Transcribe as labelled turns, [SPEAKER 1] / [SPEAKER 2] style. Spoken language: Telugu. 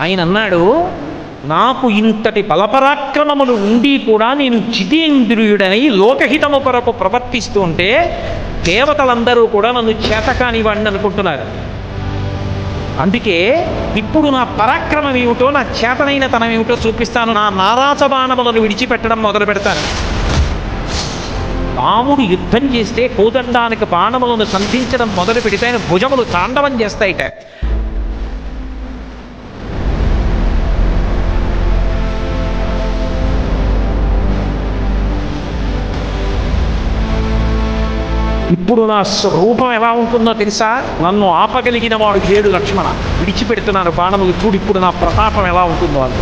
[SPEAKER 1] ఆయన అన్నాడు, నాకు ఇంతటి బలపరాక్రమములు ఉండి కూడా నేను జితేంద్రియుడని లోకహితము కొరకు ప్రవర్తిస్తూ ఉంటే దేవతలందరూ కూడా నన్ను చేతకాని వాడిని అనుకుంటున్నారు. అందుకే ఇప్పుడు నా పరాక్రమం ఏమిటో, నా చేతనైన తనం ఏమిటో చూపిస్తాను. నా నారాచబాణములను విడిచిపెట్టడం మొదలు పెడతాను. రాముడు యుద్ధం చేస్తే కోదండానికి బాణములను సంధించడం మొదలు పెడితే ఆయన భుజములు తాండవం చేస్తాయిట. ఇప్పుడు నా రూపం ఎలా ఉంటుందో తెలుసా? నన్ను ఆపగలిగిన వాడు లేడు లక్ష్మణ, విడిచిపెడుతున్నాను బాణములు, చూడు ఇప్పుడు నా ప్రతాపం ఎలా ఉంటుందో అంత.